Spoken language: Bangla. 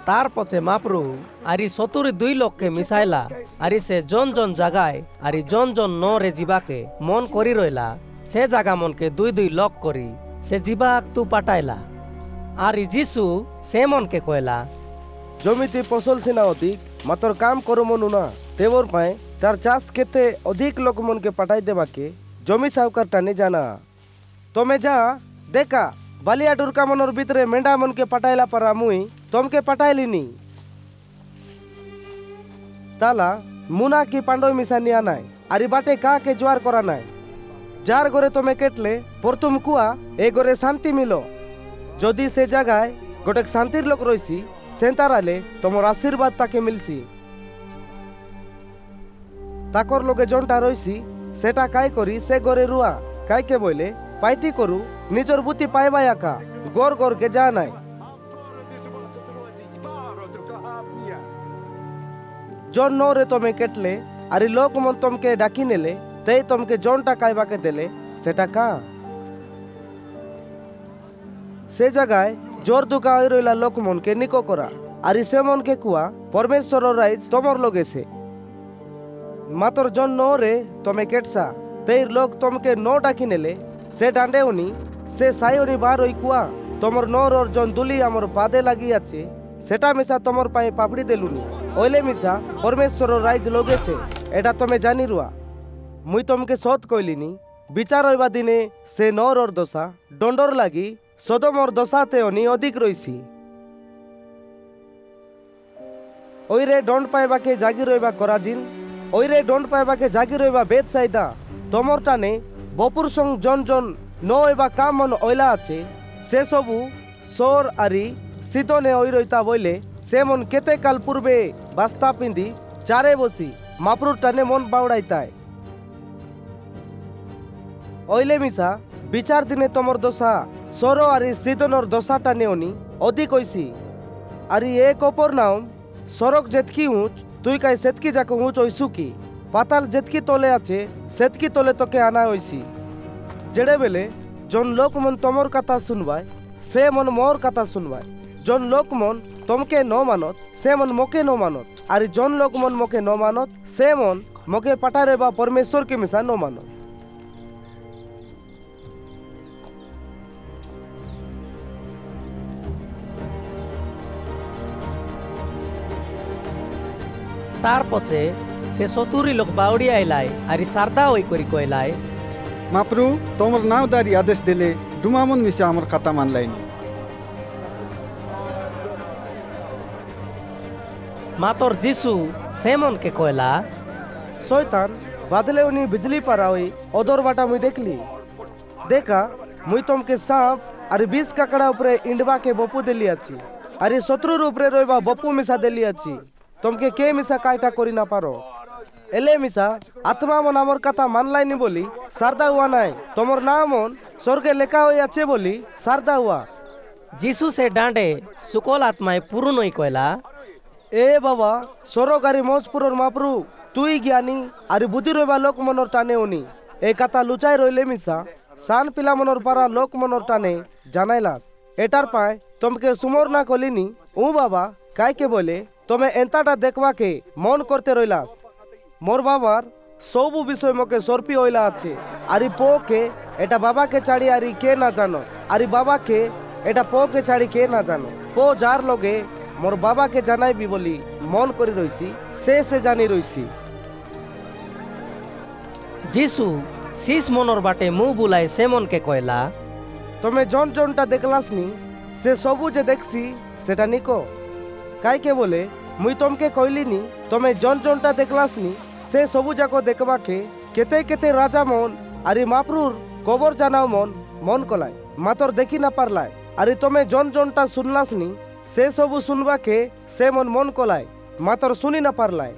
তার পথে মাপরু আরি 72 লক্ষে মিশাইলা আরি সে জন জন জায়গায় আরি জন জন নরে জীবাকে মন করি রইলা সে জায়গা মনকে 2 লক্ষ করি সে জীবাক তু পাঠাইলা আরি যিশু সে মনকে কয়লা জমিতে ফসল সিনা অধিক মাত্র কাম করো মনু না তেবর পায় তার চাষ খেতে অধিক লোক মনকে পাঠাই দেবাকে জমি সাউকার টানে জানা তুমি যা দেখা বালিয়া ডুরকা মনোর ভিতরে মেন্ডা মনকে পাঠাইলা পারা মুই তমকে পাঠাইলিনি তালা মুনা কি পাণ্ডব মিশা নিয়া নাই আরি বাটে কাকে জোয়ার করা নাই যার ঘরে তুমি কেটলে প্রথম কুয়া এ ঘরে শান্তি মিলো যদি সে জায়গায় গোটেক শান্তির লোক রয়েছি সেন্তারালে তোমার আশীর্বাদ তাকে মিলছি তাকর লোকে জনটা রয়েছি সেটা কাই করি সে ঘরে রুয়া কাইকে বইলে পাইটি করু নিজর বুতি পাইবাই আকা গড় গড়কে যা নাই জন নরে তুমি কেটলে আরি লোক মন তমকে ডাকি নেলে তেই তমকে জনটা কাইবাকে দেলে সেটা কা সে জায়গায় জোর দুকা হয়ে রইলা লোক মনকে নিকো করা আরি সে মনকে কুয়া পরমেশ্বর রাইজ তোমার লগেছে মাতর জন নরে তুমি কেটসা তেই লোক তমকে ন ডাকি নেলে সে ডান্ডে উনি সে সাই উনি বার ওই কুয়া তোমার নর ওর জন দুলি আমার পাদে লাগি আছে সেটা মিশা তোমার পায়ে পাপড়ি দেলুনি ওইলে মিশা পরমেশ্বর রাইজ লগেছে এটা তুমি জানি রুয়া মুই তমকে সৎ কইলিনি বিচার হইবা দিনে সে নর ওর দশা দণ্ডর লাগি সদমর দশাতে অনি অধিক রইছি ওইরে দণ্ড পাইবাকে জাগি রইবা করাজিন ওইরে দণ্ড পাইবাকে জাগি রইবা বেদ সাইদা তোমার টানে বপুর সং জন জন নইবা কাম মন ওইলা আছে সে সবু সোর আরি সিদনে ওই রইতা বইলে সে মন কেতে কাল পূর্বে বাস্তা পিন্দি চারে বসি মাপরুর টানে মন বাউড়াইতায় ওইলে মিশা বিচার দিনে তোমার দশা সর আরি সিদনর দশা টানে অনি অধিক হইছি আরি এক অপর নাম সড়ক যেতকি উঁচ তুই কাই সেতকি যাকে উঁচ হইসু কি পাতাল যেতকি তলে আছে সেতকি তলে তোকে আনা হইছি যেড়ে বেলে জন লোক মন তোমার কথা শুনবায় সে মন মোর কথা শুনবায় জন লোক মন তমকে ন মানত সে মন মোকে ন মানত আর জন লোক মন মোকে ন মানত সে মন মোকে পাঠারে বা পরমেশ্বর के मिसा न मानो तार पछे से 70 लोक बाउडी आइलाय आरी सारदा ओई करी कइलाय माप्रु तोमर नावदारी आदेश दिले डुमामन मिसा हमर खाता मानलाइन मातोर जीसु सेमन के कइला शैतान बादले उनी बिजली पाराई ओदर बाटा मुई देखली देखा मुई तमके सांप अरे 20 काकड़ा उपरे इंडवा के बपू देली अछि अरे 70 उपरे रोइबा बपू मिसा देली अछि तमके के मिसा कायटा करी ना पारो एले मिसा आत्मा मन आमर कथा मानलाइनी बोली सारदा हुआ नाय तमर नामन स्वर्गे लेखा होई আছে बोली सारदा हुआ जीसु से डांडे सुकोल आत्माए पूर्ण होई कइला ए बाबा सरोगारी मौजपुरर मापरू तुई ज्ञानी अरे बुद्धि रोइबा लोक मनर टाने उनी ए कथा लुचाई रइले मिसा सान पिला मनर पारा लोक मनर टाने जानाइलास एटार पाए तमके सुमर ना कलिनी ऊ बाबा काय के बोले तमे एंताटा देखवा के मन करते रइलास मोर बाबार सबु विषय मके सरपी हइला আছে আরি পো কে এটা বাবা কে ছাড়ি আরি কে না জানো আরি বাবা কে এটা পো কে ছাড়ি কে না জানো পো যার লগে মোর বাবা কে জানাইবি বলি মন করি রইছি সে জানি রইছি जीसु शीश मनर बाटे मुंह बुलाए सेमन के कइला तमे जन जनटा देखलासनी से सबु जे देखसी सेटा निको काई के बोले मुई तमके कइलिनी तमे जन जनटा देखलासनी से सबु जाको देखबा के केते केते राजा मन आरी मापरुर कबर जानाव मन कलाय मातर देखी ना पारलाय आरी तमे जन जनटा सुनलासनी से सबु सुनबा के से मन कलाय मातर सुनी ना पारलाय